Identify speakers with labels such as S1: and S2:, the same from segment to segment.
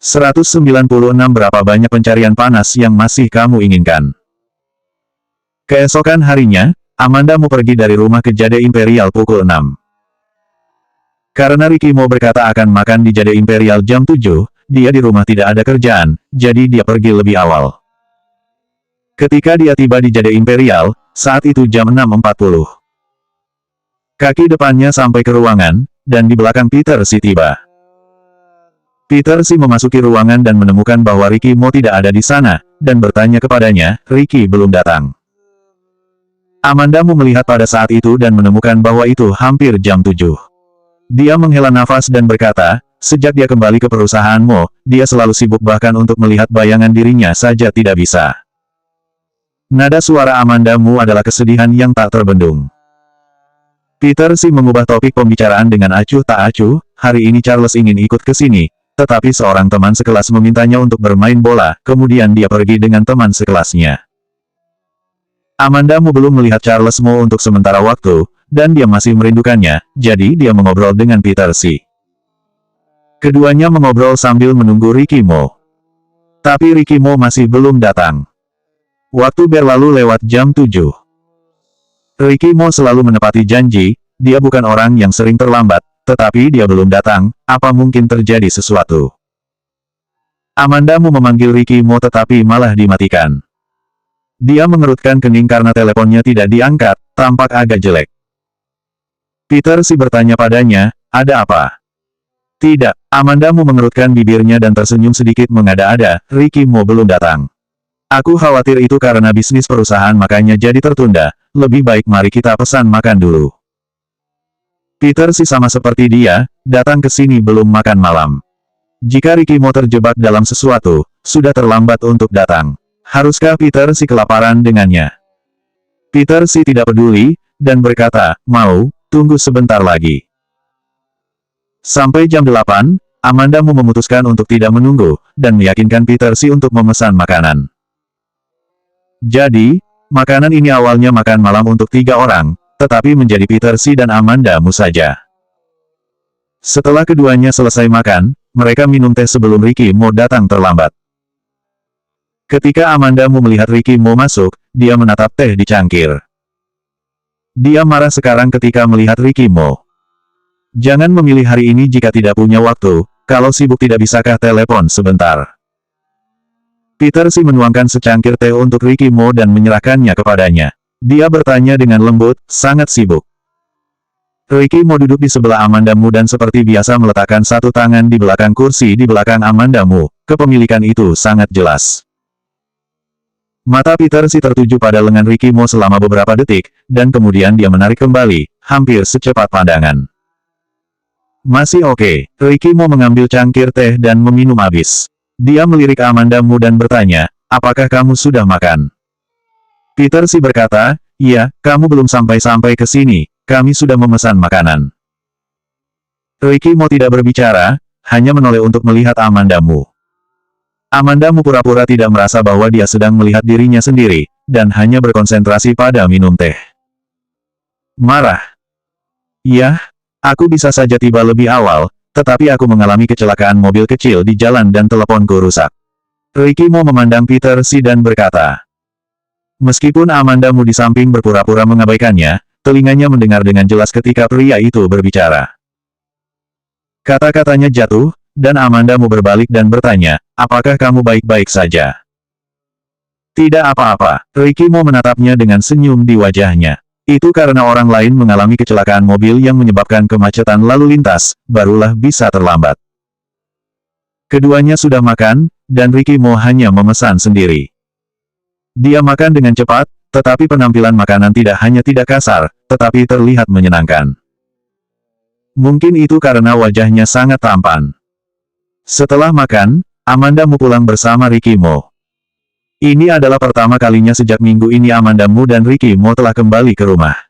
S1: 196. Berapa banyak pencarian panas yang masih kamu inginkan? Keesokan harinya, Amanda mau pergi dari rumah ke Jade Imperial pukul 6. Karena Ricky mau berkata akan makan di Jade Imperial jam 7, dia di rumah tidak ada kerjaan, jadi dia pergi lebih awal. Ketika dia tiba di Jade Imperial, saat itu jam 6.40. Kaki depannya sampai ke ruangan, dan di belakang Peter si tiba. Peter si memasuki ruangan dan menemukan bahwa Ricky Mo tidak ada di sana, dan bertanya kepadanya, Ricky belum datang. Amanda Mu melihat pada saat itu dan menemukan bahwa itu hampir jam 7. Dia menghela nafas dan berkata, sejak dia kembali ke perusahaan Mo, dia selalu sibuk bahkan untuk melihat bayangan dirinya saja tidak bisa. Nada suara Amanda Mu adalah kesedihan yang tak terbendung. Peter si mengubah topik pembicaraan dengan acuh tak acuh, hari ini Charles ingin ikut ke sini. Tetapi seorang teman sekelas memintanya untuk bermain bola, kemudian dia pergi dengan teman sekelasnya. Amanda Mu belum melihat Charles Mo untuk sementara waktu, dan dia masih merindukannya, jadi dia mengobrol dengan Peter si. Keduanya mengobrol sambil menunggu Ricky Mo. Tapi Ricky Mo masih belum datang. Waktu berlalu lewat jam 7. Ricky Mo selalu menepati janji, dia bukan orang yang sering terlambat. Tetapi dia belum datang, apa mungkin terjadi sesuatu? Amanda Mu memanggil Ricky Mo tetapi malah dimatikan. Dia mengerutkan kening karena teleponnya tidak diangkat, tampak agak jelek. Peter si bertanya padanya, ada apa? Tidak, Amanda Mu mengerutkan bibirnya dan tersenyum sedikit mengada-ada, Ricky Mo belum datang. Aku khawatir itu karena bisnis perusahaan makanya jadi tertunda, lebih baik mari kita pesan makan dulu. Peter si sama seperti dia, datang ke sini belum makan malam. Jika Ricky Mo terjebak dalam sesuatu, sudah terlambat untuk datang. Haruskah Peter si kelaparan dengannya? Peter si tidak peduli, dan berkata, mau, tunggu sebentar lagi. Sampai jam 8, Amanda Mu memutuskan untuk tidak menunggu, dan meyakinkan Peter si untuk memesan makanan. Jadi, makanan ini awalnya makan malam untuk 3 orang, tetapi menjadi Peter si dan Amanda Mu saja. Setelah keduanya selesai makan, mereka minum teh sebelum Ricky Mo datang terlambat. Ketika Amanda Mu melihat Ricky Mo masuk, dia menatap teh di cangkir. Dia marah sekarang ketika melihat Ricky Mo. Jangan memilih hari ini jika tidak punya waktu, kalau sibuk tidak bisakah telepon sebentar? Peter si menuangkan secangkir teh untuk Ricky Mo dan menyerahkannya kepadanya. Dia bertanya dengan lembut, sangat sibuk. Ricky Mo duduk di sebelah Amanda Mu dan seperti biasa meletakkan satu tangan di belakang kursi di belakang Amanda Mu. Kepemilikan itu sangat jelas. Mata Peter si tertuju pada lengan Ricky Mo selama beberapa detik, dan kemudian dia menarik kembali, hampir secepat pandangan. Masih oke, Ricky Mo mengambil cangkir teh dan meminum habis. Dia melirik Amanda Mu dan bertanya, apakah kamu sudah makan? Peter si berkata, iya, kamu belum sampai-sampai ke sini, kami sudah memesan makanan. Ricky Mo tidak berbicara, hanya menoleh untuk melihat Amanda Mu. Amanda Mu pura-pura tidak merasa bahwa dia sedang melihat dirinya sendiri, dan hanya berkonsentrasi pada minum teh. Marah. Iya, aku bisa saja tiba lebih awal, tetapi aku mengalami kecelakaan mobil kecil di jalan dan teleponku rusak. Ricky Mo memandang Peter si dan berkata. Meskipun Amanda Mu di samping berpura-pura mengabaikannya, telinganya mendengar dengan jelas ketika pria itu berbicara. Kata-katanya jatuh, dan Amanda Mu berbalik dan bertanya, apakah kamu baik-baik saja? Tidak apa-apa, Ricky Mo menatapnya dengan senyum di wajahnya. Itu karena orang lain mengalami kecelakaan mobil yang menyebabkan kemacetan lalu lintas, barulah bisa terlambat. Keduanya sudah makan, dan Ricky Mo hanya memesan sendiri. Dia makan dengan cepat, tetapi penampilan makanan tidak hanya tidak kasar, tetapi terlihat menyenangkan. Mungkin itu karena wajahnya sangat tampan. Setelah makan, Amanda Mu pulang bersama Ricky Mo. Ini adalah pertama kalinya sejak minggu ini Amanda Mu dan Ricky Mo telah kembali ke rumah.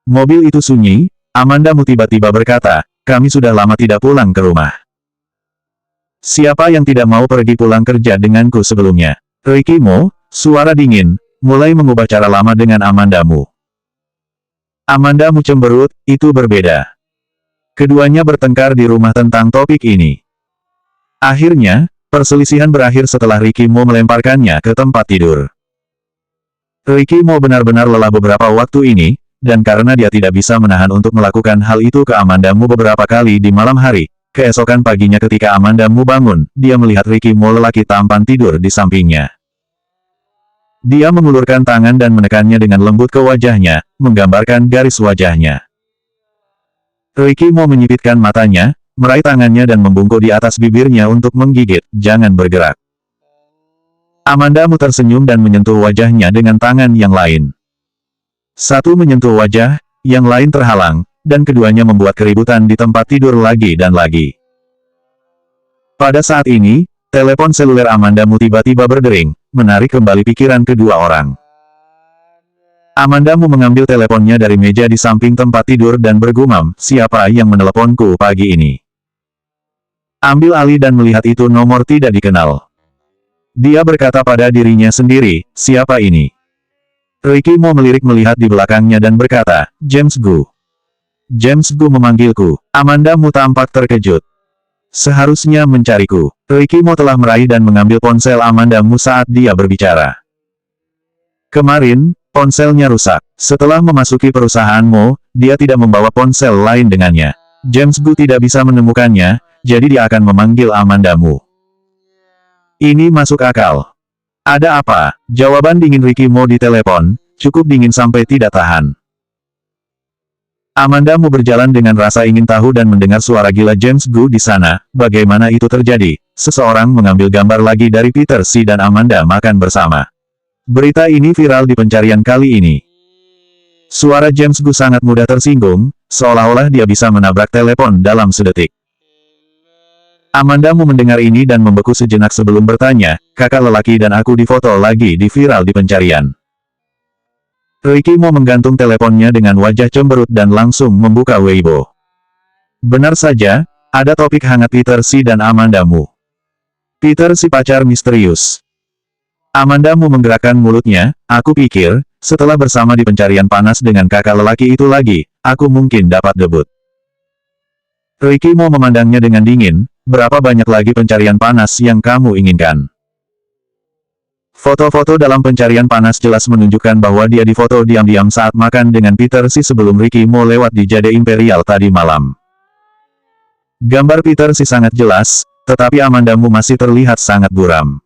S1: Mobil itu sunyi, Amanda Mu tiba-tiba berkata, kami sudah lama tidak pulang ke rumah. Siapa yang tidak mau pergi pulang kerja denganku sebelumnya? Ricky Mo, suara dingin, mulai mengubah cara lama dengan Amanda Mu. Amanda Mu cemberut, itu berbeda. Keduanya bertengkar di rumah tentang topik ini. Akhirnya, perselisihan berakhir setelah Ricky Mo melemparkannya ke tempat tidur. Ricky Mo benar-benar lelah beberapa waktu ini, dan karena dia tidak bisa menahan untuk melakukan hal itu ke Amanda Mu beberapa kali di malam hari, keesokan paginya ketika Amanda Mu bangun, dia melihat Ricky Mo lelaki tampan tidur di sampingnya. Dia mengulurkan tangan dan menekannya dengan lembut ke wajahnya, menggambarkan garis wajahnya. Ricky Mo menyipitkan matanya, meraih tangannya dan membungkuk di atas bibirnya untuk menggigit, jangan bergerak. Amanda Mu tersenyum dan menyentuh wajahnya dengan tangan yang lain. Satu menyentuh wajah, yang lain terhalang, dan keduanya membuat keributan di tempat tidur lagi dan lagi. Pada saat ini, telepon seluler Amanda Mu tiba-tiba berdering, menarik kembali pikiran kedua orang. Amanda Mu mengambil teleponnya dari meja di samping tempat tidur dan bergumam, siapa yang meneleponku pagi ini? Ambil alih dan melihat itu nomor tidak dikenal. Dia berkata pada dirinya sendiri, siapa ini? Ricky Mo melirik melihat di belakangnya dan berkata, James Gu. James Gu memanggilku. Amanda Mu tampak terkejut. Seharusnya mencariku. Ricky Mo telah meraih dan mengambil ponsel Amanda Mu saat dia berbicara. Kemarin, ponselnya rusak. Setelah memasuki perusahaan Mo, dia tidak membawa ponsel lain dengannya. James Gu tidak bisa menemukannya, jadi dia akan memanggil Amanda Mu. Ini masuk akal. Ada apa? Jawaban dingin Ricky Mo di telepon, cukup dingin sampai tidak tahan. Amanda Mu berjalan dengan rasa ingin tahu dan mendengar suara gila James Gu di sana. Bagaimana itu terjadi? Seseorang mengambil gambar lagi dari Peter Si dan Amanda makan bersama. Berita ini viral di pencarian kali ini. Suara James Gu sangat mudah tersinggung, seolah-olah dia bisa menabrak telepon dalam sedetik. Amanda Mu mendengar ini dan membeku sejenak sebelum bertanya, kakak lelaki dan aku difoto lagi di viral di pencarian. Ricky Mo menggantung teleponnya dengan wajah cemberut dan langsung membuka Weibo. Benar saja, ada topik hangat Peter Si dan Amanda Mu. Peter Si pacar misterius. Amanda Mu menggerakkan mulutnya, aku pikir, setelah bersama di pencarian panas dengan kakak lelaki itu lagi, aku mungkin dapat debut. Ricky Mo memandangnya dengan dingin, berapa banyak lagi pencarian panas yang kamu inginkan? Foto-foto dalam pencarian panas jelas menunjukkan bahwa dia difoto diam-diam saat makan dengan Peter Si sebelum Ricky Mo lewat di Jade Imperial tadi malam. Gambar Peter Si sangat jelas, tetapi Amanda Mu masih terlihat sangat buram.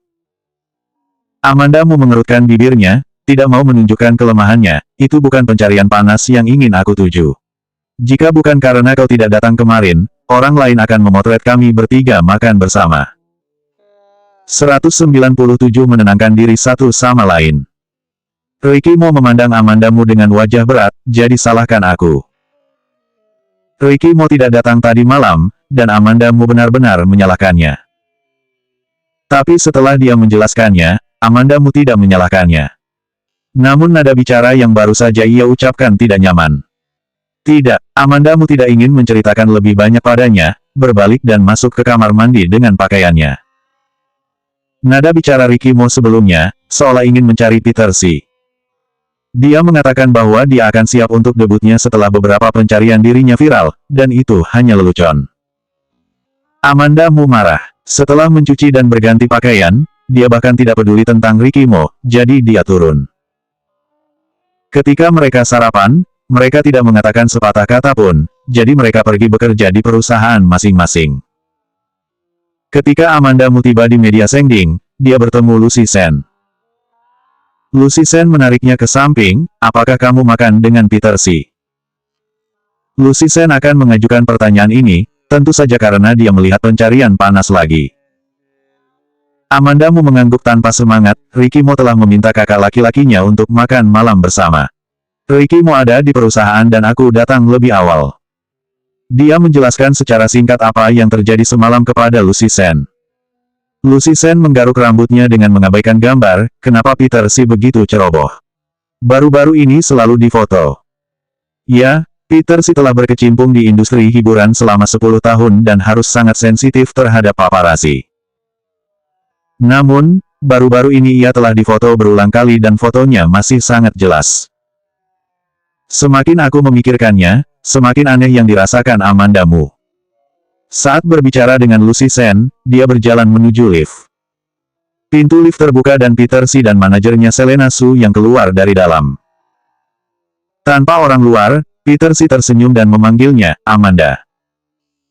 S1: Amanda Mu mengerutkan bibirnya, tidak mau menunjukkan kelemahannya, itu bukan pencarian panas yang ingin aku tuju. Jika bukan karena kau tidak datang kemarin, orang lain akan memotret kami bertiga makan bersama. 197 menenangkan diri satu sama lain. Ricky Mo memandang Amanda Mu dengan wajah berat, jadi salahkan aku. Ricky Mo tidak datang tadi malam, dan Amanda Mu benar-benar menyalahkannya. Tapi setelah dia menjelaskannya, Amanda Mu tidak menyalahkannya. Namun nada bicara yang baru saja ia ucapkan tidak nyaman. Tidak, Amanda Mu tidak ingin menceritakan lebih banyak padanya, berbalik dan masuk ke kamar mandi dengan pakaiannya. Nada bicara Ricky Mo sebelumnya, seolah ingin mencari Peter Si. Dia mengatakan bahwa dia akan siap untuk debutnya setelah beberapa pencarian dirinya viral, dan itu hanya lelucon. Amanda Mu marah. Setelah mencuci dan berganti pakaian, dia bahkan tidak peduli tentang Ricky Mo, jadi dia turun. Ketika mereka sarapan, mereka tidak mengatakan sepatah kata pun, jadi mereka pergi bekerja di perusahaan masing-masing. Ketika Amanda Mu tiba di media Sengding, dia bertemu Lucy Sen. Lucy Sen menariknya ke samping, apakah kamu makan dengan Peter Si? Lucy Sen akan mengajukan pertanyaan ini, tentu saja karena dia melihat pencarian panas lagi. Amanda Mu mengangguk tanpa semangat, Ricky Mo telah meminta kakak laki-lakinya untuk makan malam bersama. Ricky Mo ada di perusahaan dan aku datang lebih awal. Dia menjelaskan secara singkat apa yang terjadi semalam kepada Lucy Sen. Lucy Sen menggaruk rambutnya dengan mengabaikan gambar, kenapa Peter Si begitu ceroboh. Baru-baru ini selalu difoto. Ya, Peter Si telah berkecimpung di industri hiburan selama 10 tahun dan harus sangat sensitif terhadap paparazzi. Namun, baru-baru ini ia telah difoto berulang kali dan fotonya masih sangat jelas. Semakin aku memikirkannya, semakin aneh yang dirasakan Amanda Mu. Saat berbicara dengan Lucy Sen, dia berjalan menuju lift. Pintu lift terbuka dan Peter Si dan manajernya Selena Su yang keluar dari dalam. Tanpa orang luar, Peter Si tersenyum dan memanggilnya, Amanda.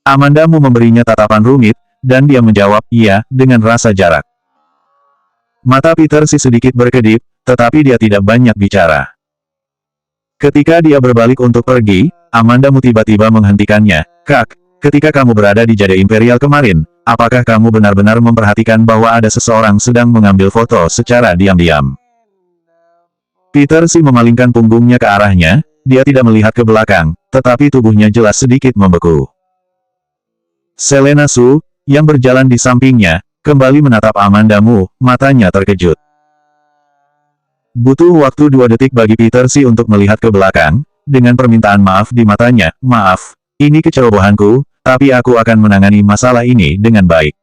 S1: Amanda Mu memberinya tatapan rumit, dan dia menjawab, iya, dengan rasa jarak. Mata Peter Si sedikit berkedip, tetapi dia tidak banyak bicara. Ketika dia berbalik untuk pergi, Amanda Mu tiba-tiba menghentikannya, Kak, ketika kamu berada di Jade Imperial kemarin, apakah kamu benar-benar memperhatikan bahwa ada seseorang sedang mengambil foto secara diam-diam? Peter Si memalingkan punggungnya ke arahnya, dia tidak melihat ke belakang, tetapi tubuhnya jelas sedikit membeku. Selena Su, yang berjalan di sampingnya, kembali menatap Amanda Mu, matanya terkejut. Butuh waktu 2 detik bagi Peter Si untuk melihat ke belakang, dengan permintaan maaf di matanya, maaf, ini kecerobohanku, tapi aku akan menangani masalah ini dengan baik.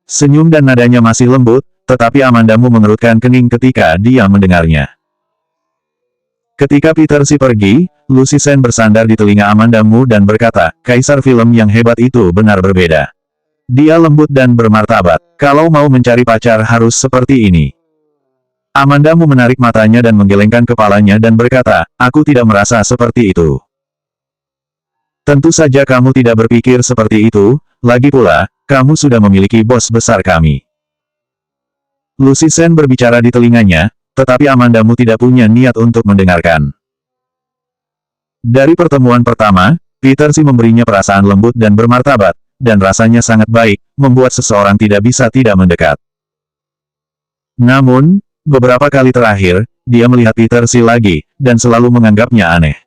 S1: Senyum dan nadanya masih lembut, tetapi Amanda Mu mengerutkan kening ketika dia mendengarnya. Ketika Peter Si pergi, Lucy Sen bersandar di telinga Amanda Mu dan berkata, Kaisar film yang hebat itu benar berbeda. Dia lembut dan bermartabat. Kalau mau mencari pacar harus seperti ini. Amanda Mu menarik matanya dan menggelengkan kepalanya dan berkata, aku tidak merasa seperti itu. Tentu saja kamu tidak berpikir seperti itu, lagi pula, kamu sudah memiliki bos besar kami. Lucy Sen berbicara di telinganya, tetapi Amanda Mu tidak punya niat untuk mendengarkan. Dari pertemuan pertama, Peter Si memberinya perasaan lembut dan bermartabat, dan rasanya sangat baik, membuat seseorang tidak bisa tidak mendekat. Namun, beberapa kali terakhir, dia melihat Peter Si lagi, dan selalu menganggapnya aneh.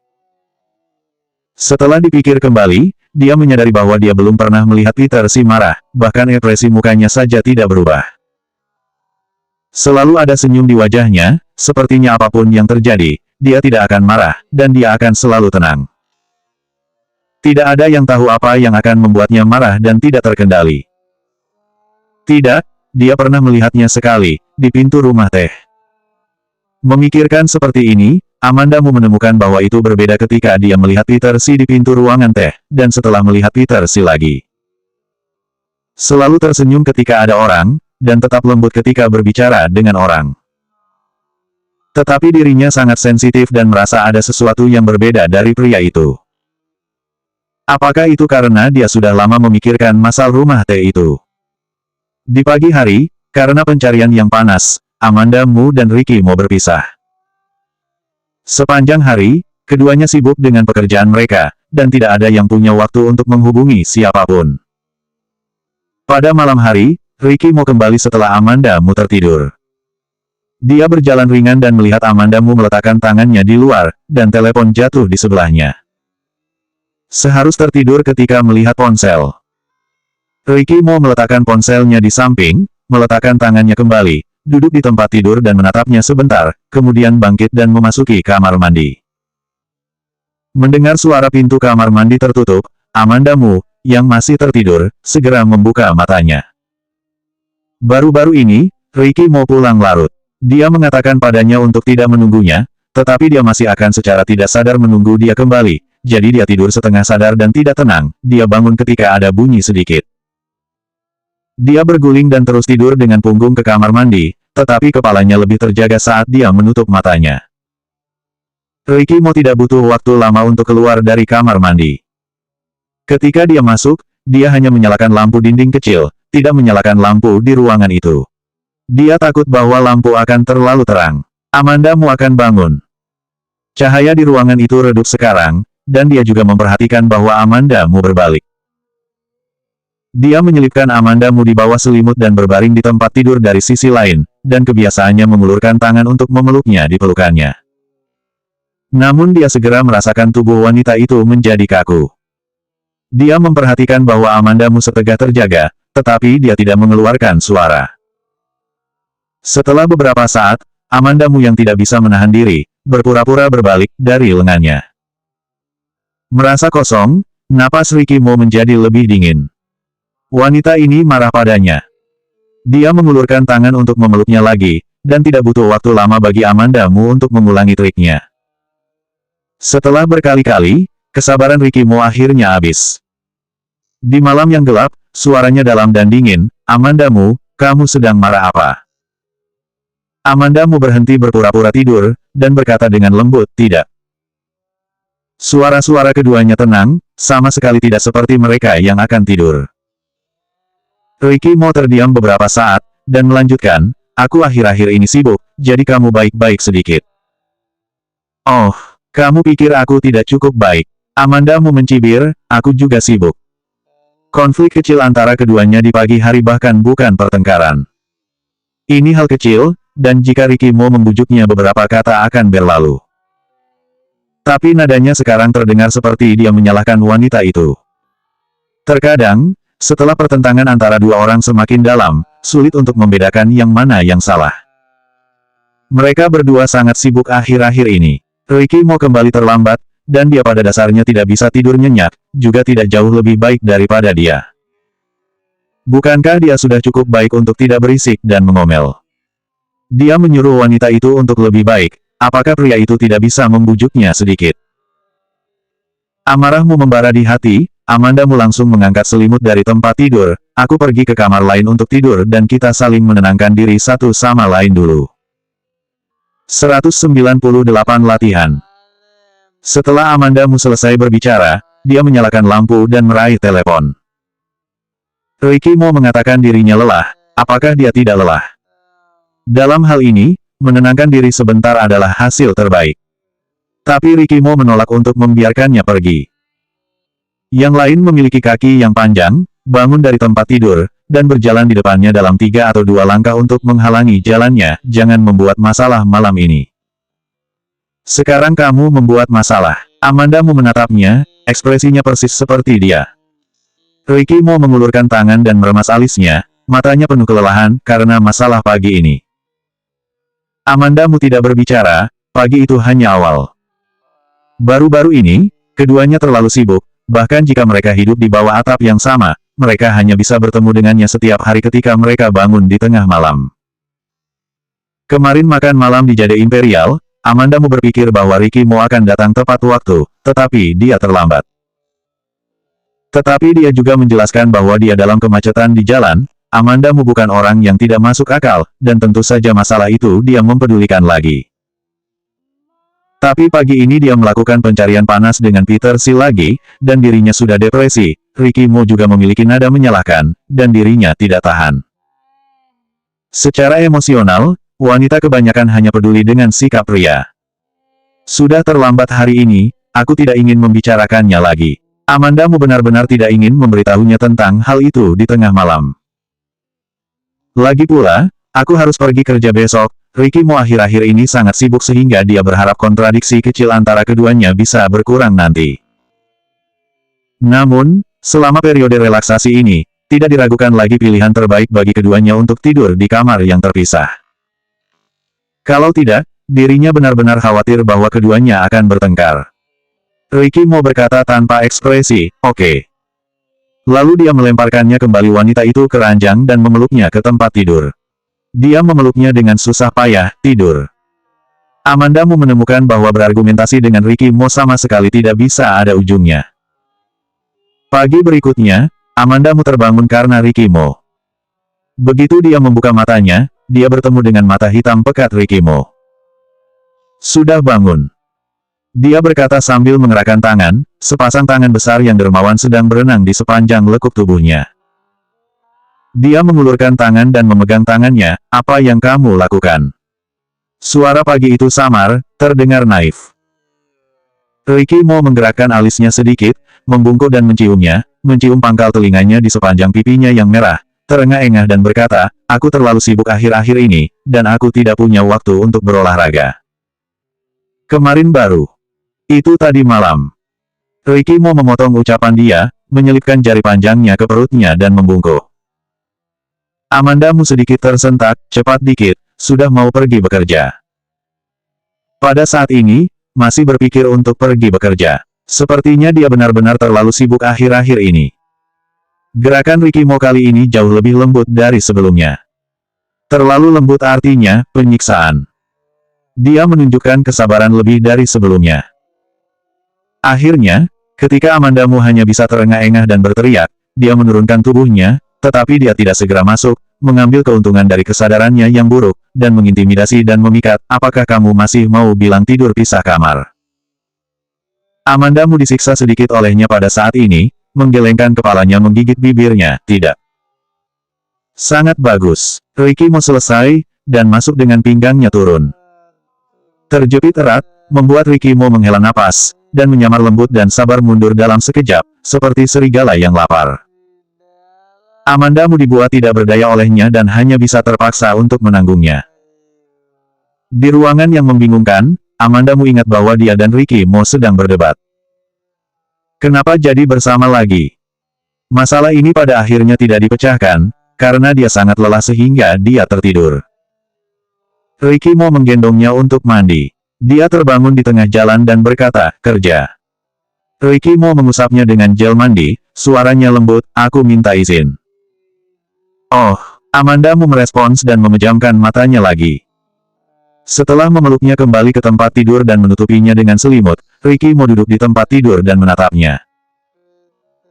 S1: Setelah dipikir kembali, dia menyadari bahwa dia belum pernah melihat Peter Si marah, bahkan ekspresi mukanya saja tidak berubah. Selalu ada senyum di wajahnya, sepertinya apapun yang terjadi, dia tidak akan marah, dan dia akan selalu tenang. Tidak ada yang tahu apa yang akan membuatnya marah dan tidak terkendali. Tidak, dia pernah melihatnya sekali, di pintu rumah teh. Memikirkan seperti ini, Amanda Mu menemukan bahwa itu berbeda ketika dia melihat Peter Si di pintu ruangan teh, dan setelah melihat Peter Si lagi. Selalu tersenyum ketika ada orang, dan tetap lembut ketika berbicara dengan orang. Tetapi dirinya sangat sensitif dan merasa ada sesuatu yang berbeda dari pria itu. Apakah itu karena dia sudah lama memikirkan masalah rumah teh itu? Di pagi hari, karena pencarian yang panas, Amanda Mu dan Ricky mau berpisah. Sepanjang hari, keduanya sibuk dengan pekerjaan mereka, dan tidak ada yang punya waktu untuk menghubungi siapapun. Pada malam hari, Ricky mau kembali setelah Amanda Mu tertidur. Dia berjalan ringan dan melihat Amanda Mu meletakkan tangannya di luar, dan telepon jatuh di sebelahnya. Seharus tertidur ketika melihat ponsel. Ricky mau meletakkan ponselnya di samping, meletakkan tangannya kembali, duduk di tempat tidur dan menatapnya sebentar, kemudian bangkit dan memasuki kamar mandi. Mendengar suara pintu kamar mandi tertutup, Amanda Mu, yang masih tertidur, segera membuka matanya. Baru-baru ini, Ricky mau pulang larut. Dia mengatakan padanya untuk tidak menunggunya, tetapi dia masih akan secara tidak sadar menunggu dia kembali, jadi dia tidur setengah sadar dan tidak tenang, dia bangun ketika ada bunyi sedikit. Dia berguling dan terus tidur dengan punggung ke kamar mandi, tetapi kepalanya lebih terjaga saat dia menutup matanya. Ricky Mo tidak butuh waktu lama untuk keluar dari kamar mandi. Ketika dia masuk, dia hanya menyalakan lampu dinding kecil, tidak menyalakan lampu di ruangan itu. Dia takut bahwa lampu akan terlalu terang. Amanda Mu akan bangun. Cahaya di ruangan itu redup sekarang, dan dia juga memperhatikan bahwa Amanda Mu berbalik. Dia menyelipkan Amanda Mu di bawah selimut dan berbaring di tempat tidur dari sisi lain, dan kebiasaannya mengulurkan tangan untuk memeluknya di pelukannya. Namun dia segera merasakan tubuh wanita itu menjadi kaku. Dia memperhatikan bahwa Amanda Mu setegah terjaga, tetapi dia tidak mengeluarkan suara. Setelah beberapa saat, Amanda Mu yang tidak bisa menahan diri, berpura-pura berbalik dari lengannya. Merasa kosong, napas Ricky Mo menjadi lebih dingin. Wanita ini marah padanya. Dia mengulurkan tangan untuk memeluknya lagi, dan tidak butuh waktu lama bagi Amanda Mu untuk mengulangi triknya. Setelah berkali-kali, kesabaran Ricky Mo akhirnya habis. Di malam yang gelap, suaranya dalam dan dingin, Amandamu, kamu sedang marah apa? Amandamu berhenti berpura-pura tidur, dan berkata dengan lembut, tidak. Suara-suara keduanya tenang, sama sekali tidak seperti mereka yang akan tidur. Ricky Mo terdiam beberapa saat, dan melanjutkan, aku akhir-akhir ini sibuk, jadi kamu baik-baik sedikit. Oh, kamu pikir aku tidak cukup baik? Amandamu mencibir, aku juga sibuk. Konflik kecil antara keduanya di pagi hari bahkan bukan pertengkaran. Ini hal kecil, dan jika Ricky Mo membujuknya beberapa kata akan berlalu. Tapi nadanya sekarang terdengar seperti dia menyalahkan wanita itu. Terkadang, setelah pertentangan antara dua orang semakin dalam, sulit untuk membedakan yang mana yang salah. Mereka berdua sangat sibuk akhir-akhir ini. Ricky Mo kembali terlambat, dan dia pada dasarnya tidak bisa tidur nyenyak, juga tidak jauh lebih baik daripada dia. Bukankah dia sudah cukup baik untuk tidak berisik dan mengomel? Dia menyuruh wanita itu untuk lebih baik, apakah pria itu tidak bisa membujuknya sedikit? Amarahmu membara di hati, Amandamu langsung mengangkat selimut dari tempat tidur, aku pergi ke kamar lain untuk tidur dan kita saling menenangkan diri satu sama lain dulu. 198 latihan. Setelah Amandamu selesai berbicara, dia menyalakan lampu dan meraih telepon. Ricky Mo mengatakan dirinya lelah, apakah dia tidak lelah? Dalam hal ini, menenangkan diri sebentar adalah hasil terbaik. Tapi Ricky Mo menolak untuk membiarkannya pergi. Yang lain memiliki kaki yang panjang, bangun dari tempat tidur, dan berjalan di depannya dalam 3 atau 2 langkah untuk menghalangi jalannya, jangan membuat masalah malam ini. Sekarang kamu membuat masalah. Amandamu menatapnya, ekspresinya persis seperti dia. Ricky Mo mengulurkan tangan dan meremas alisnya, matanya penuh kelelahan karena masalah pagi ini. Amandamu tidak berbicara, pagi itu hanya awal. Baru-baru ini, keduanya terlalu sibuk, bahkan jika mereka hidup di bawah atap yang sama, mereka hanya bisa bertemu dengannya setiap hari ketika mereka bangun di tengah malam. Kemarin makan malam di Jade Imperial, Amandamu berpikir bahwa Ricky Mo akan datang tepat waktu, tetapi dia terlambat. Tetapi dia juga menjelaskan bahwa dia dalam kemacetan di jalan, Amandamu bukan orang yang tidak masuk akal, dan tentu saja masalah itu dia mempedulikan lagi. Tapi pagi ini dia melakukan pencarian panas dengan Peter Seal lagi, dan dirinya sudah depresi, Ricky Mo juga memiliki nada menyalahkan, dan dirinya tidak tahan. Secara emosional, wanita kebanyakan hanya peduli dengan sikap pria. Sudah terlambat hari ini, aku tidak ingin membicarakannya lagi. Amandamu benar-benar tidak ingin memberitahunya tentang hal itu di tengah malam. Lagi pula, aku harus pergi kerja besok, Ricky Mo akhir-akhir ini sangat sibuk sehingga dia berharap kontradiksi kecil antara keduanya bisa berkurang nanti. Namun, selama periode relaksasi ini, tidak diragukan lagi pilihan terbaik bagi keduanya untuk tidur di kamar yang terpisah. Kalau tidak, dirinya benar-benar khawatir bahwa keduanya akan bertengkar. Ricky Mo berkata tanpa ekspresi, oke. Lalu dia melemparkannya kembali wanita itu ke ranjang dan memeluknya ke tempat tidur. Dia memeluknya dengan susah payah, tidur. Amandamu menemukan bahwa berargumentasi dengan Ricky Mo sama sekali tidak bisa ada ujungnya. Pagi berikutnya, Amandamu terbangun karena Ricky Mo. Begitu dia membuka matanya, dia bertemu dengan mata hitam pekat Ricky Mo. Sudah bangun. Dia berkata sambil mengerahkan tangan, sepasang tangan besar yang dermawan sedang berenang di sepanjang lekuk tubuhnya. Dia mengulurkan tangan dan memegang tangannya, apa yang kamu lakukan? Suara pagi itu samar, terdengar naif. Ricky Mo menggerakkan alisnya sedikit, membungkuk dan menciumnya, mencium pangkal telinganya di sepanjang pipinya yang merah, terengah-engah dan berkata, aku terlalu sibuk akhir-akhir ini, dan aku tidak punya waktu untuk berolahraga. Kemarin baru. Itu tadi malam. Ricky Mo memotong ucapan dia, menyelipkan jari panjangnya ke perutnya dan membungkuk. Amandamu sedikit tersentak, cepat dikit, sudah mau pergi bekerja. Pada saat ini, masih berpikir untuk pergi bekerja. Sepertinya dia benar-benar terlalu sibuk akhir-akhir ini. Gerakan Ricky Mo kali ini jauh lebih lembut dari sebelumnya. Terlalu lembut artinya, penyiksaan. Dia menunjukkan kesabaran lebih dari sebelumnya. Akhirnya, ketika Amandamu hanya bisa terengah-engah dan berteriak, dia menurunkan tubuhnya, tetapi dia tidak segera masuk, mengambil keuntungan dari kesadarannya yang buruk, dan mengintimidasi dan memikat, apakah kamu masih mau bilang tidur pisah kamar? Amandamu disiksa sedikit olehnya pada saat ini, menggelengkan kepalanya menggigit bibirnya, tidak. Sangat bagus. Ricky mau selesai, dan masuk dengan pinggangnya turun. Terjepit erat, membuat Ricky mau menghela napas, dan menyamar lembut dan sabar mundur dalam sekejap, seperti serigala yang lapar. Amandamu dibuat tidak berdaya olehnya dan hanya bisa terpaksa untuk menanggungnya. Di ruangan yang membingungkan, Amandamu ingat bahwa dia dan Ricky Mo sedang berdebat. Kenapa jadi bersama lagi? Masalah ini pada akhirnya tidak dipecahkan, karena dia sangat lelah sehingga dia tertidur. Ricky Mo menggendongnya untuk mandi. Dia terbangun di tengah jalan dan berkata, kerja. Ricky Mo mengusapnya dengan gel mandi, suaranya lembut, aku minta izin. Oh, Amandamu merespons dan memejamkan matanya lagi. Setelah memeluknya kembali ke tempat tidur dan menutupinya dengan selimut, Ricky Mo duduk di tempat tidur dan menatapnya.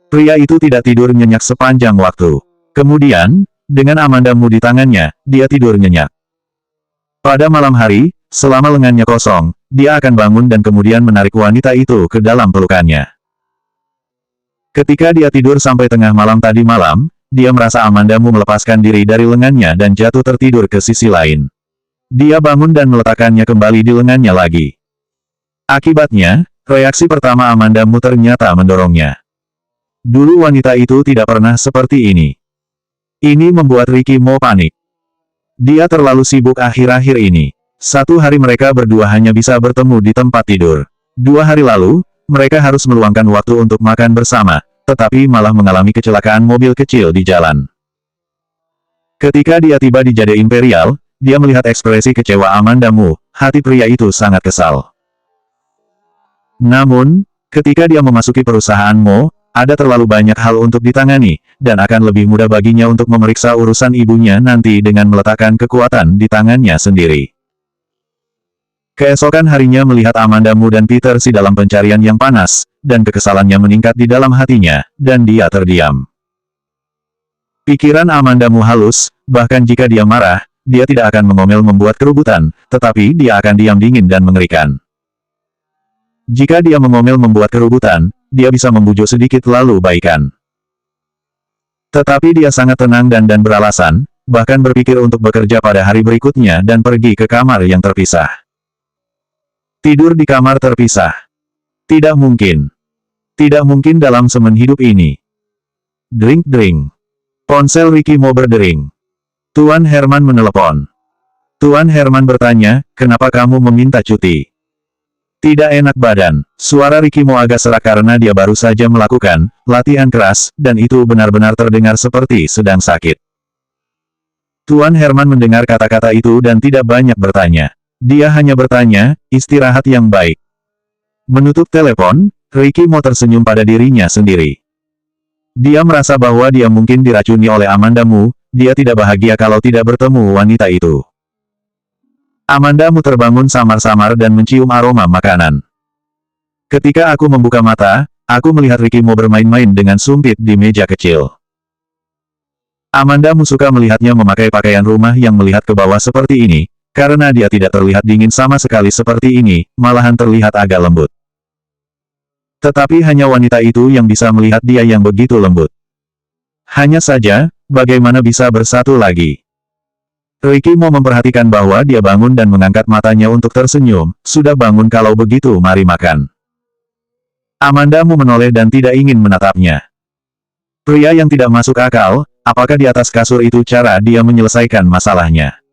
S1: Pria itu tidak tidur nyenyak sepanjang waktu. Kemudian, dengan Amandamu di tangannya, dia tidur nyenyak. Pada malam hari, selama lengannya kosong, dia akan bangun dan kemudian menarik wanita itu ke dalam pelukannya. Ketika dia tidur sampai tengah malam tadi malam, dia merasa Amandamu melepaskan diri dari lengannya dan jatuh tertidur ke sisi lain. Dia bangun dan meletakkannya kembali di lengannya lagi. Akibatnya, reaksi pertama Amandamu ternyata mendorongnya. Dulu wanita itu tidak pernah seperti ini. Ini membuat Ricky Mo panik. Dia terlalu sibuk akhir-akhir ini. Satu hari mereka berdua hanya bisa bertemu di tempat tidur. 2 hari lalu, mereka harus meluangkan waktu untuk makan bersama, tetapi malah mengalami kecelakaan mobil kecil di jalan. Ketika dia tiba di Jade Imperial, dia melihat ekspresi kecewa Amandamu, hati pria itu sangat kesal. Namun, ketika dia memasuki perusahaan Mo, ada terlalu banyak hal untuk ditangani, dan akan lebih mudah baginya untuk memeriksa urusan ibunya nanti dengan meletakkan kekuatan di tangannya sendiri. Keesokan harinya melihat Amandamu dan Peter Si dalam pencarian yang panas, dan kekesalannya meningkat di dalam hatinya, dan dia terdiam. Pikiran Amandamu halus, bahkan jika dia marah, dia tidak akan mengomel membuat keributan, tetapi dia akan diam dingin dan mengerikan. Jika dia mengomel membuat keributan, dia bisa membujuk sedikit lalu baikan. Tetapi dia sangat tenang dan beralasan, bahkan berpikir untuk bekerja pada hari berikutnya dan pergi ke kamar yang terpisah. Tidur di kamar terpisah. Tidak mungkin. Tidak mungkin dalam semen hidup ini. Dring-dring. Ponsel Ricky Mo berdering. Tuan Herman menelepon. Tuan Herman bertanya, kenapa kamu meminta cuti? Tidak enak badan. Suara Ricky Mo agak serak karena dia baru saja melakukan latihan keras, dan itu benar-benar terdengar seperti sedang sakit. Tuan Herman mendengar kata-kata itu dan tidak banyak bertanya. Dia hanya bertanya, istirahat yang baik. Menutup telepon, Ricky Mo tersenyum pada dirinya sendiri. Dia merasa bahwa dia mungkin diracuni oleh Amandamu, dia tidak bahagia kalau tidak bertemu wanita itu. Amandamu terbangun samar-samar dan mencium aroma makanan. Ketika aku membuka mata, aku melihat Ricky Mo bermain-main dengan sumpit di meja kecil. Amandamu suka melihatnya memakai pakaian rumah yang melihat ke bawah seperti ini, karena dia tidak terlihat dingin sama sekali seperti ini, malahan terlihat agak lembut. Tetapi hanya wanita itu yang bisa melihat dia yang begitu lembut. Hanya saja, bagaimana bisa bersatu lagi? Ricky Mo memperhatikan bahwa dia bangun dan mengangkat matanya untuk tersenyum, sudah bangun kalau begitu mari makan. Amandamu menoleh dan tidak ingin menatapnya. Pria yang tidak masuk akal, apakah di atas kasur itu cara dia menyelesaikan masalahnya?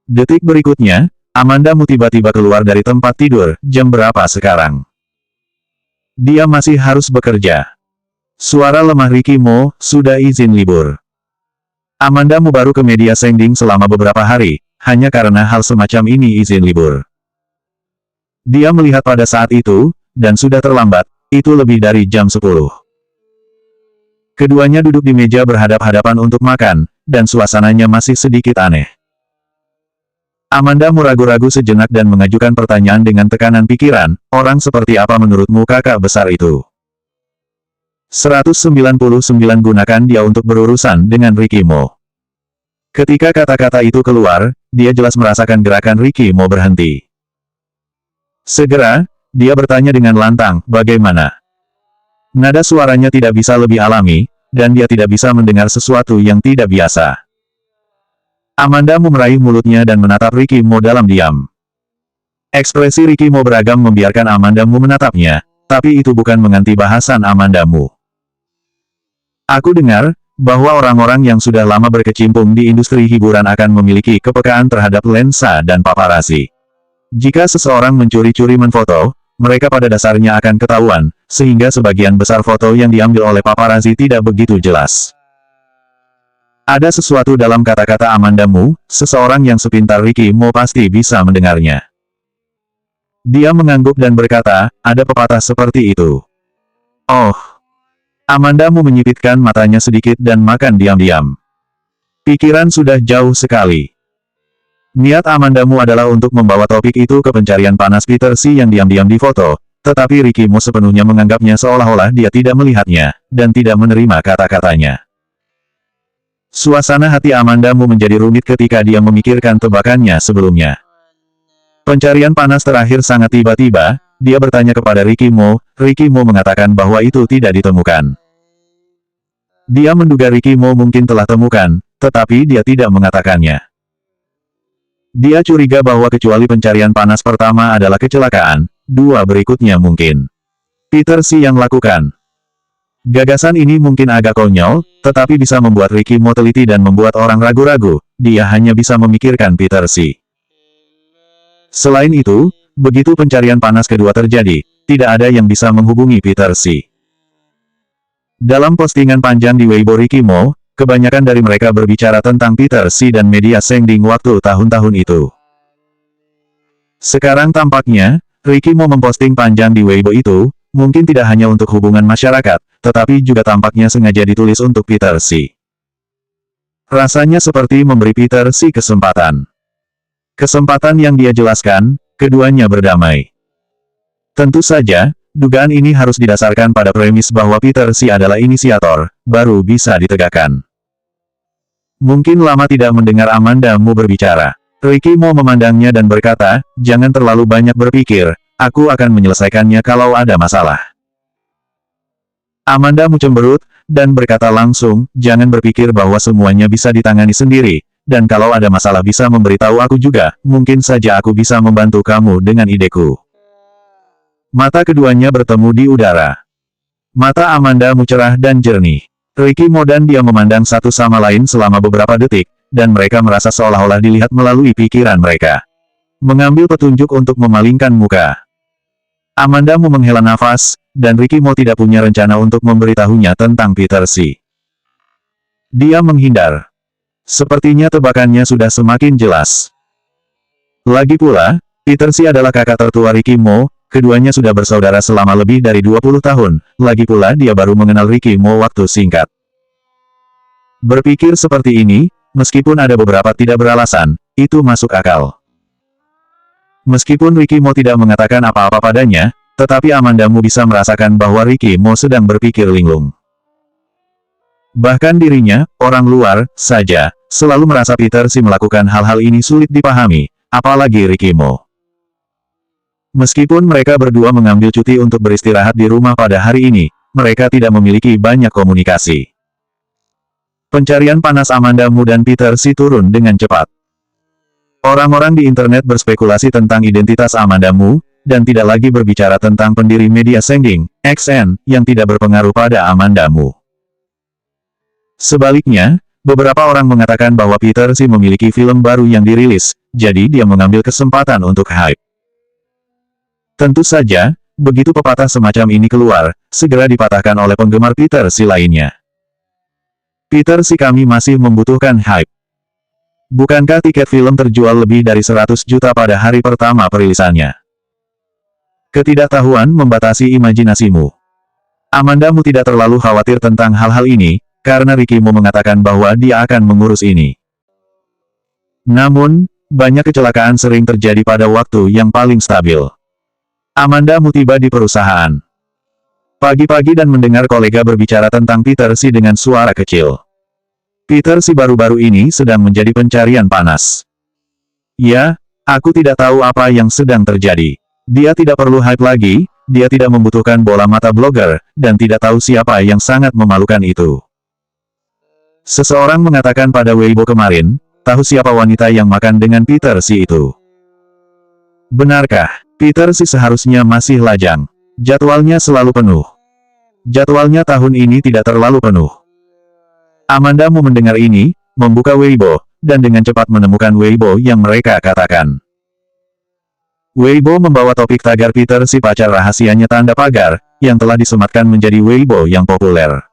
S1: Detik berikutnya, Amandamu tiba-tiba keluar dari tempat tidur, jam berapa sekarang? Dia masih harus bekerja. Suara lemah Ricky Mo, sudah izin libur. Amandamu baru ke media sending selama beberapa hari, hanya karena hal semacam ini izin libur. Dia melihat pada saat itu, dan sudah terlambat, itu lebih dari jam 10. Keduanya duduk di meja berhadap-hadapan untuk makan, dan suasananya masih sedikit aneh. Amandamu ragu-ragu sejenak dan mengajukan pertanyaan dengan tekanan pikiran, orang seperti apa menurutmu kakak besar itu? 199 gunakan dia untuk berurusan dengan Ricky Mo. Ketika kata-kata itu keluar, dia jelas merasakan gerakan Ricky Mo berhenti. Segera, dia bertanya dengan lantang, bagaimana? Nada suaranya tidak bisa lebih alami, dan dia tidak bisa mendengar sesuatu yang tidak biasa. Amanda Mu meraih mulutnya dan menatap Ricky Mo dalam diam. Ekspresi Ricky Mo beragam membiarkan Amanda Mu menatapnya, tapi itu bukan mengganti bahasan Amanda Mu. Aku dengar, bahwa orang-orang yang sudah lama berkecimpung di industri hiburan akan memiliki kepekaan terhadap lensa dan paparazi. Jika seseorang mencuri-curi menfoto, mereka pada dasarnya akan ketahuan, sehingga sebagian besar foto yang diambil oleh paparazi tidak begitu jelas. Ada sesuatu dalam kata-kata Amanda Mu, seseorang yang sepintar Ricky Mo pasti bisa mendengarnya. Dia mengangguk dan berkata, ada pepatah seperti itu. Oh. Amanda Mu menyipitkan matanya sedikit dan makan diam-diam. Pikiran sudah jauh sekali. Niat Amanda Mu adalah untuk membawa topik itu ke pencarian panas Peter Si yang diam-diam difoto, tetapi Ricky Mo sepenuhnya menganggapnya seolah-olah dia tidak melihatnya, dan tidak menerima kata-katanya. Suasana hati Amanda Mu menjadi rumit ketika dia memikirkan tebakannya sebelumnya. Pencarian panas terakhir sangat tiba-tiba, dia bertanya kepada Ricky Mo mengatakan bahwa itu tidak ditemukan. Dia menduga Ricky Mo mungkin telah temukan, tetapi dia tidak mengatakannya. Dia curiga bahwa kecuali pencarian panas pertama adalah kecelakaan, dua berikutnya mungkin Peter Si yang lakukan. Gagasan ini mungkin agak konyol, tetapi bisa membuat Ricky Mo teliti dan membuat orang ragu-ragu, dia hanya bisa memikirkan Peter Si. Selain itu, begitu pencarian panas kedua terjadi, tidak ada yang bisa menghubungi Peter Si. Dalam postingan panjang di Weibo Ricky Mo, kebanyakan dari mereka berbicara tentang Peter Si dan media Sengding waktu tahun-tahun itu. Sekarang tampaknya, Ricky Mo memposting panjang di Weibo itu, mungkin tidak hanya untuk hubungan masyarakat, tetapi juga tampaknya sengaja ditulis untuk Peter Si. Rasanya seperti memberi Peter Si kesempatan. Kesempatan yang dia jelaskan, keduanya berdamai. Tentu saja, dugaan ini harus didasarkan pada premis bahwa Peter Si adalah inisiator, baru bisa ditegakkan. Mungkin lama tidak mendengar Amanda Mu berbicara. Ricky Mo memandangnya dan berkata, jangan terlalu banyak berpikir, aku akan menyelesaikannya kalau ada masalah. Amanda Mu cemberut, dan berkata langsung, jangan berpikir bahwa semuanya bisa ditangani sendiri. Dan kalau ada masalah bisa memberitahu aku juga, mungkin saja aku bisa membantu kamu dengan ideku. Mata keduanya bertemu di udara. Mata Amanda Mu cerah dan jernih. Ricky Mo dan dia memandang satu sama lain selama beberapa detik, dan mereka merasa seolah-olah dilihat melalui pikiran mereka. Mengambil petunjuk untuk memalingkan muka. Amanda Mu menghela nafas, dan Ricky Mo tidak punya rencana untuk memberitahunya tentang Peter Si. Dia menghindar. Sepertinya tebakannya sudah semakin jelas. Lagi pula, Peter Si adalah kakak tertua Ricky Mo, keduanya sudah bersaudara selama lebih dari 20 tahun, lagi pula dia baru mengenal Ricky Mo waktu singkat. Berpikir seperti ini, meskipun ada beberapa tidak beralasan, itu masuk akal. Meskipun Ricky Mo tidak mengatakan apa-apa padanya, tetapi Amanda Mu bisa merasakan bahwa Ricky Mo sedang berpikir linglung. Bahkan dirinya, orang luar, saja, selalu merasa Peter Si melakukan hal-hal ini sulit dipahami, apalagi Ricky Mo. Meskipun mereka berdua mengambil cuti untuk beristirahat di rumah pada hari ini, mereka tidak memiliki banyak komunikasi. Pencarian panas Amanda Mu dan Peter Si turun dengan cepat. Orang-orang di internet berspekulasi tentang identitas Amanda Mu, dan tidak lagi berbicara tentang pendiri media Sengding, XN, yang tidak berpengaruh pada Amanda Mu. Sebaliknya, beberapa orang mengatakan bahwa Peter Si memiliki film baru yang dirilis, jadi dia mengambil kesempatan untuk hype. Tentu saja, begitu pepatah semacam ini keluar, segera dipatahkan oleh penggemar Peter Si lainnya. Peter Si kami masih membutuhkan hype. Bukankah tiket film terjual lebih dari 100 juta pada hari pertama perilisannya? Ketidaktahuan membatasi imajinasimu. Amanda Mu tidak terlalu khawatir tentang hal-hal ini, karena Ricky Mo mengatakan bahwa dia akan mengurus ini. Namun, banyak kecelakaan sering terjadi pada waktu yang paling stabil. Amanda Mu tiba di perusahaan. Pagi-pagi dan mendengar kolega berbicara tentang Peter Si dengan suara kecil. Peter Si baru-baru ini sedang menjadi pencarian panas. Ya, aku tidak tahu apa yang sedang terjadi. Dia tidak perlu hype lagi, dia tidak membutuhkan bola mata blogger, dan tidak tahu siapa yang sangat memalukan itu. Seseorang mengatakan pada Weibo kemarin, tahu siapa wanita yang makan dengan Peter Si itu. Benarkah? Peter Si seharusnya masih lajang. Jadwalnya selalu penuh. Jadwalnya tahun ini tidak terlalu penuh. Amanda mau mendengar ini, membuka Weibo, dan dengan cepat menemukan Weibo yang mereka katakan. Weibo membawa topik tagar Peter Si pacar rahasianya tanda pagar, yang telah disematkan menjadi Weibo yang populer.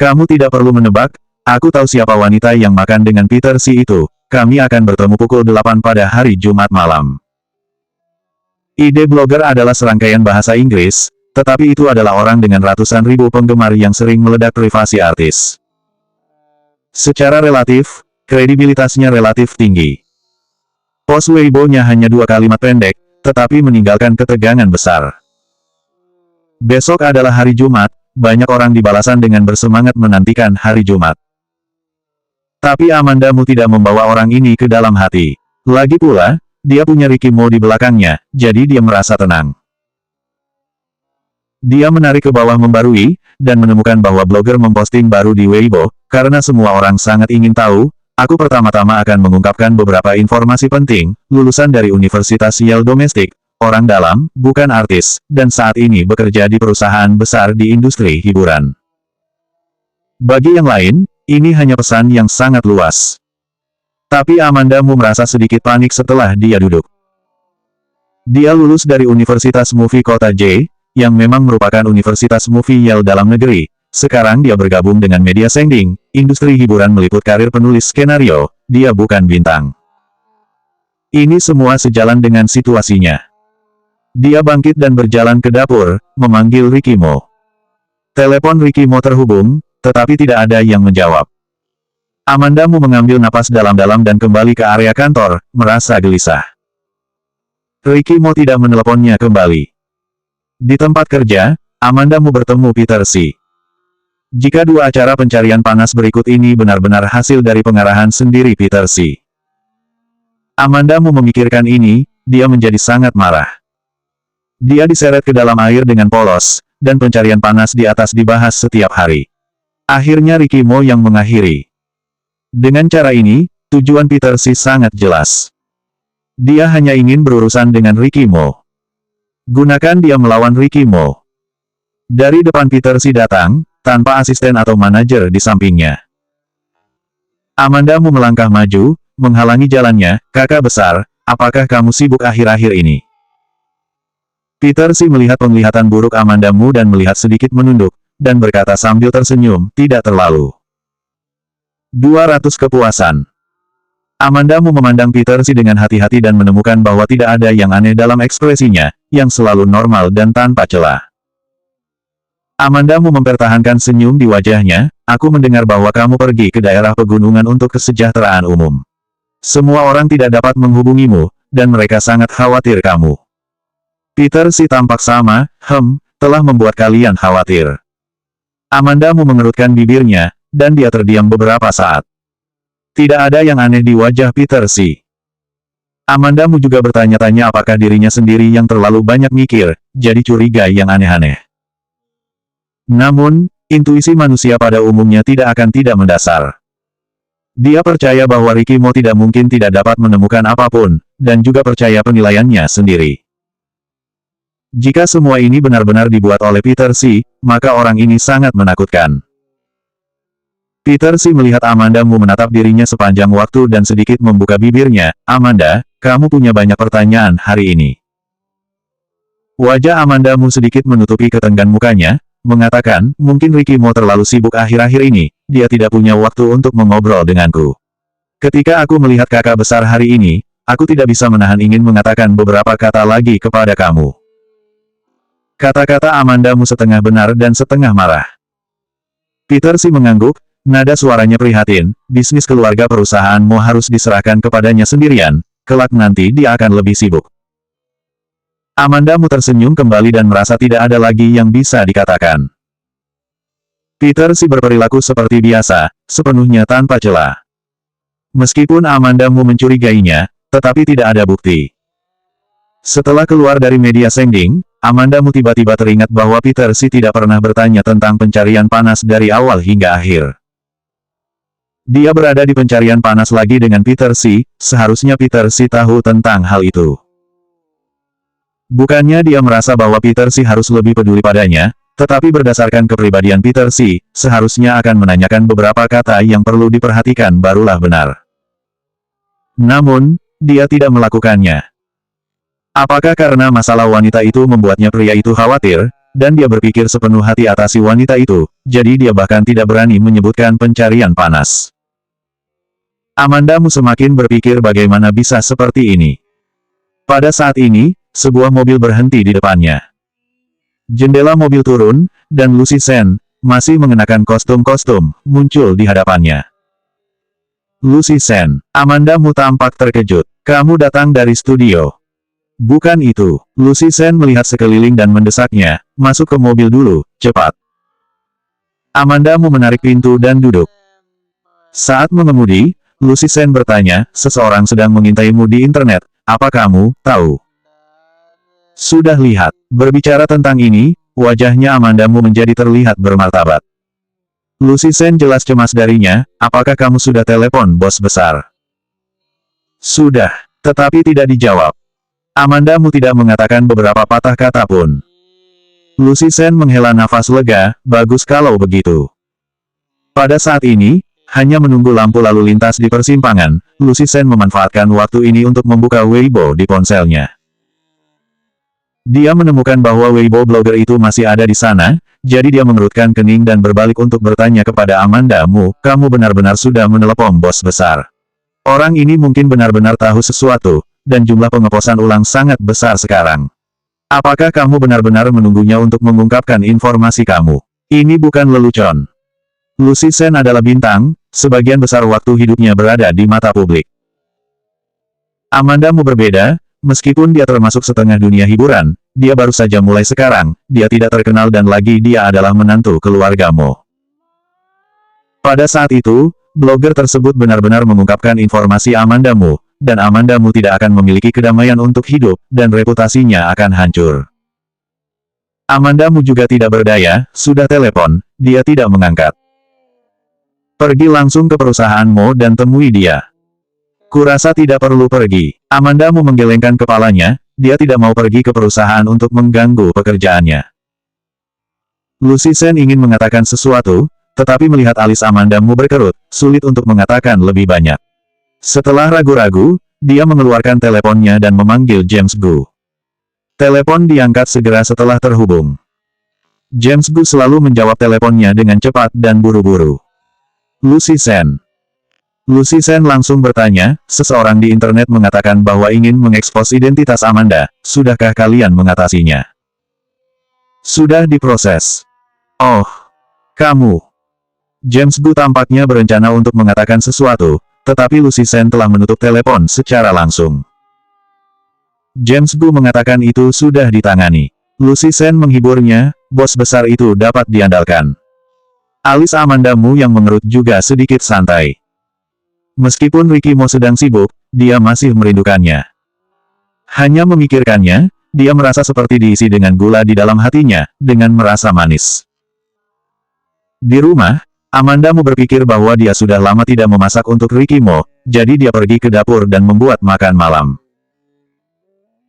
S1: Kamu tidak perlu menebak, aku tahu siapa wanita yang makan dengan Peter Si itu, kami akan bertemu pukul 8 pada hari Jumat malam. Ide blogger adalah serangkaian bahasa Inggris, tetapi itu adalah orang dengan ratusan ribu penggemar yang sering meledak privasi artis. Secara relatif, kredibilitasnya relatif tinggi. Post Weibo-nya hanya 2 kalimat pendek, tetapi meninggalkan ketegangan besar. Besok adalah hari Jumat, banyak orang di balasan dengan bersemangat menantikan hari Jumat. Tapi Amandamu tidak membawa orang ini ke dalam hati. Lagi pula, dia punya Ricky Mo di belakangnya, jadi dia merasa tenang. Dia menarik ke bawah membarui, dan menemukan bahwa blogger memposting baru di Weibo, karena semua orang sangat ingin tahu. Aku pertama-tama akan mengungkapkan beberapa informasi penting, lulusan dari Universitas Yale domestik, orang dalam, bukan artis, dan saat ini bekerja di perusahaan besar di industri hiburan. Bagi yang lain, ini hanya pesan yang sangat luas. Tapi Amandamu merasa sedikit panik setelah dia duduk. Dia lulus dari Universitas Movie Kota J, yang memang merupakan Universitas Movie Yale dalam negeri. Sekarang dia bergabung dengan media sending, industri hiburan meliput karir penulis skenario, dia bukan bintang. Ini semua sejalan dengan situasinya. Dia bangkit dan berjalan ke dapur, memanggil Ricky Mo. Telepon Ricky Mo terhubung, tetapi tidak ada yang menjawab. Amandamu mengambil napas dalam-dalam dan kembali ke area kantor, merasa gelisah. Ricky Mo tidak meneleponnya kembali. Di tempat kerja, Amandamu bertemu Peter Si. Jika 2 acara pencarian panas berikut ini benar-benar hasil dari pengarahan sendiri Peter Si. Amandamu memikirkan ini, dia menjadi sangat marah. Dia diseret ke dalam air dengan polos, dan pencarian panas di atas dibahas setiap hari. Akhirnya Ricky Mo yang mengakhiri. Dengan cara ini, tujuan Peter Si sangat jelas. Dia hanya ingin berurusan dengan Ricky Mo. Gunakan dia melawan Ricky Mo. Dari depan Peter Si datang, tanpa asisten atau manajer di sampingnya. Amandamu melangkah maju, menghalangi jalannya. Kakak besar, apakah kamu sibuk akhir-akhir ini? Peter Si melihat penglihatan buruk Amandamu dan melihat sedikit menunduk, dan berkata sambil tersenyum, tidak terlalu. 200 kepuasan. Amandamu memandang Peter Si dengan hati-hati dan menemukan bahwa tidak ada yang aneh dalam ekspresinya, yang selalu normal dan tanpa celah. Amandamu mempertahankan senyum di wajahnya, aku mendengar bahwa kamu pergi ke daerah pegunungan untuk kesejahteraan umum. Semua orang tidak dapat menghubungimu, dan mereka sangat khawatir kamu. Peter Si tampak sama, telah membuat kalian khawatir. Amandamu mengerutkan bibirnya, dan dia terdiam beberapa saat. Tidak ada yang aneh di wajah Peter Si. Amandamu juga bertanya-tanya apakah dirinya sendiri yang terlalu banyak mikir, jadi curiga yang aneh-aneh. Namun, intuisi manusia pada umumnya tidak akan tidak mendasar. Dia percaya bahwa Ricky Mo tidak mungkin tidak dapat menemukan apapun, dan juga percaya penilaiannya sendiri. Jika semua ini benar-benar dibuat oleh Peter Si, maka orang ini sangat menakutkan. Peter Si melihat Amandamu menatap dirinya sepanjang waktu dan sedikit membuka bibirnya. Amanda, kamu punya banyak pertanyaan hari ini. Wajah Amandamu sedikit menutupi ketenggan mukanya, mengatakan, mungkin Ricky Mo terlalu sibuk akhir-akhir ini, dia tidak punya waktu untuk mengobrol denganku. Ketika aku melihat kakak besar hari ini, aku tidak bisa menahan ingin mengatakan beberapa kata lagi kepada kamu. Kata-kata Amandamu setengah benar dan setengah marah. Peter Si mengangguk, nada suaranya prihatin, bisnis keluarga perusahaan Mo harus diserahkan kepadanya sendirian, kelak nanti dia akan lebih sibuk. Amandamu tersenyum kembali dan merasa tidak ada lagi yang bisa dikatakan. Peter Si berperilaku seperti biasa, sepenuhnya tanpa celah. Meskipun Amandamu mencurigainya, tetapi tidak ada bukti. Setelah keluar dari media sending, Amandamu tiba-tiba teringat bahwa Peter Si tidak pernah bertanya tentang pencarian panas dari awal hingga akhir. Dia berada di pencarian panas lagi dengan Peter Si, seharusnya Peter Si tahu tentang hal itu. Bukannya dia merasa bahwa Peter Si harus lebih peduli padanya, tetapi berdasarkan kepribadian Peter Si, seharusnya akan menanyakan beberapa kata yang perlu diperhatikan barulah benar. Namun, dia tidak melakukannya. Apakah karena masalah wanita itu membuatnya pria itu khawatir, dan dia berpikir sepenuh hati atasi wanita itu, jadi dia bahkan tidak berani menyebutkan pencarian panas. Amandamu semakin berpikir bagaimana bisa seperti ini. Pada saat ini, sebuah mobil berhenti di depannya. Jendela mobil turun, dan Lucy Sen, masih mengenakan kostum-kostum, muncul di hadapannya. Lucy Sen, Amandamu tampak terkejut. Kamu datang dari studio. Bukan itu. Lucy Sen melihat sekeliling dan mendesaknya, masuk ke mobil dulu, cepat. Amandamu menarik pintu dan duduk. Saat mengemudi, Lucy Sen bertanya, seseorang sedang mengintaimu di internet, apa kamu tahu? Sudah lihat. Berbicara tentang ini, wajahnya Amandamu menjadi terlihat bermartabat. Lucy Sen jelas cemas darinya, apakah kamu sudah telepon bos besar? Sudah, tetapi tidak dijawab. Amandamu tidak mengatakan beberapa patah kata pun. Lucy Sen menghela nafas lega, bagus kalau begitu. Pada saat ini, hanya menunggu lampu lalu lintas di persimpangan, Lucy Sen memanfaatkan waktu ini untuk membuka Weibo di ponselnya. Dia menemukan bahwa Weibo blogger itu masih ada di sana, jadi dia mengerutkan kening dan berbalik untuk bertanya kepada Amandamu, kamu benar-benar sudah menelepon bos besar. Orang ini mungkin benar-benar tahu sesuatu, dan jumlah pengeposan ulang sangat besar sekarang. Apakah kamu benar-benar menunggunya untuk mengungkapkan informasi kamu? Ini bukan lelucon. Lucy Sen adalah bintang, sebagian besar waktu hidupnya berada di mata publik. Amandamu berbeda. Meskipun dia termasuk setengah dunia hiburan, dia baru saja mulai sekarang, dia tidak terkenal dan lagi dia adalah menantu keluargamu. Pada saat itu, blogger tersebut benar-benar mengungkapkan informasi Amandamu, dan Amandamu tidak akan memiliki kedamaian untuk hidup, dan reputasinya akan hancur. Amandamu juga tidak berdaya, sudah telepon, dia tidak mengangkat. Pergi langsung ke perusahaanmu dan temui dia. Kurasa tidak perlu pergi. Amandamu menggelengkan kepalanya, dia tidak mau pergi ke perusahaan untuk mengganggu pekerjaannya. Lucy Sen ingin mengatakan sesuatu, tetapi melihat alis Amandamu berkerut, sulit untuk mengatakan lebih banyak. Setelah ragu-ragu, dia mengeluarkan teleponnya dan memanggil James Gu. Telepon diangkat segera setelah terhubung. James Gu selalu menjawab teleponnya dengan cepat dan buru-buru. Lucy Sen. Lucy Sen langsung bertanya, seseorang di internet mengatakan bahwa ingin mengekspos identitas Amanda, sudahkah kalian mengatasinya? Sudah diproses. Oh, kamu. James Gu tampaknya berencana untuk mengatakan sesuatu, tetapi Lucy Sen telah menutup telepon secara langsung. James Gu mengatakan itu sudah ditangani. Lucy Sen menghiburnya, bos besar itu dapat diandalkan. Alis Amandamu yang mengerut juga sedikit santai. Meskipun Ricky Mo sedang sibuk, dia masih merindukannya. Hanya memikirkannya, dia merasa seperti diisi dengan gula di dalam hatinya, dengan merasa manis. Di rumah, Amandamu berpikir bahwa dia sudah lama tidak memasak untuk Ricky Mo, jadi dia pergi ke dapur dan membuat makan malam.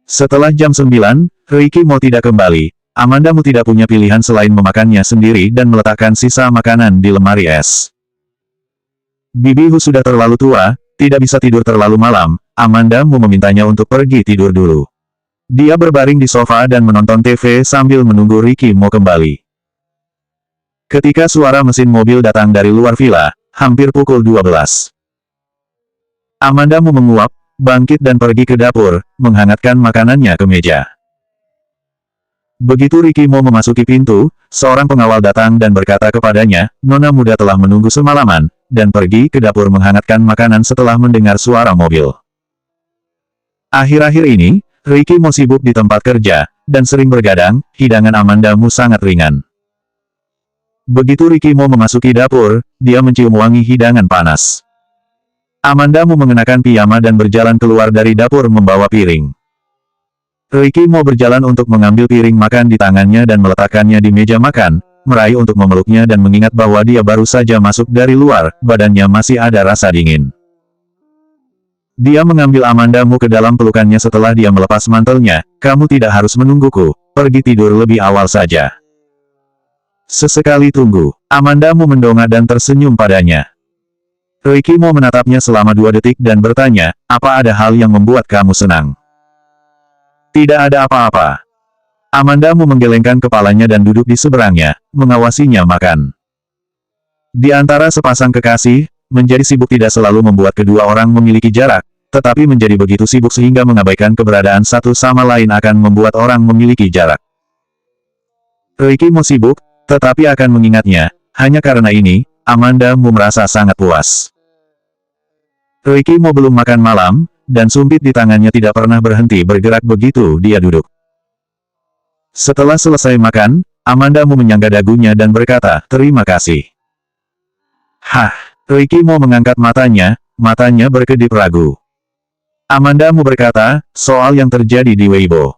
S1: Setelah jam 9, Ricky Mo tidak kembali, Amandamu tidak punya pilihan selain memakannya sendiri dan meletakkan sisa makanan di lemari es. Bibi Hu sudah terlalu tua, tidak bisa tidur terlalu malam, Amandamu memintanya untuk pergi tidur dulu. Dia berbaring di sofa dan menonton TV sambil menunggu Ricky Mo kembali. Ketika suara mesin mobil datang dari luar villa, hampir pukul 12. Amandamu menguap, bangkit dan pergi ke dapur, menghangatkan makanannya ke meja. Begitu Ricky Mo memasuki pintu, seorang pengawal datang dan berkata kepadanya, Nona muda telah menunggu semalaman, dan pergi ke dapur menghangatkan makanan setelah mendengar suara mobil. Akhir-akhir ini, Ricky Mo sibuk di tempat kerja, dan sering bergadang, hidangan Amanda Mu sangat ringan. Begitu Ricky Mo memasuki dapur, dia mencium wangi hidangan panas. Amanda Mu mengenakan piyama dan berjalan keluar dari dapur membawa piring. Ricky Mo berjalan untuk mengambil piring makan di tangannya dan meletakkannya di meja makan, meraih untuk memeluknya dan mengingat bahwa dia baru saja masuk dari luar, badannya masih ada rasa dingin. Dia mengambil Amanda Mu ke dalam pelukannya setelah dia melepas mantelnya. Kamu tidak harus menungguku, pergi tidur lebih awal saja. Sesekali tunggu. Amanda Mu mendongak dan tersenyum padanya. Ricky Mo menatapnya selama 2 detik dan bertanya, apa ada hal yang membuat kamu senang? Tidak ada apa-apa. Amanda Mu menggelengkan kepalanya dan duduk di seberangnya, mengawasinya makan. Di antara sepasang kekasih, menjadi sibuk tidak selalu membuat kedua orang memiliki jarak, tetapi menjadi begitu sibuk sehingga mengabaikan keberadaan satu sama lain akan membuat orang memiliki jarak. Ricky Mo sibuk, tetapi akan mengingatnya. Hanya karena ini, Amanda Mu merasa sangat puas. Ricky Mo belum makan malam, dan sumpit di tangannya tidak pernah berhenti bergerak begitu dia duduk. Setelah selesai makan, Amanda Mu menyangga dagunya dan berkata, terima kasih. Hah, Ricky Mo mengangkat matanya berkedip ragu. Amanda Mu berkata, soal yang terjadi di Weibo.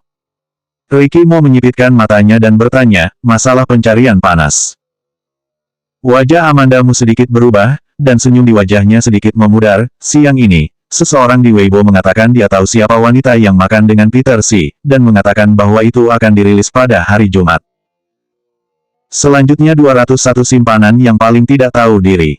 S1: Ricky Mo menyipitkan matanya dan bertanya, masalah pencarian panas. Wajah Amanda Mu sedikit berubah, dan senyum di wajahnya sedikit memudar. Siang ini, seseorang di Weibo mengatakan dia tahu siapa wanita yang makan dengan Peter Xi, dan mengatakan bahwa itu akan dirilis pada hari Jumat. Selanjutnya 201 simpanan yang paling tidak tahu diri.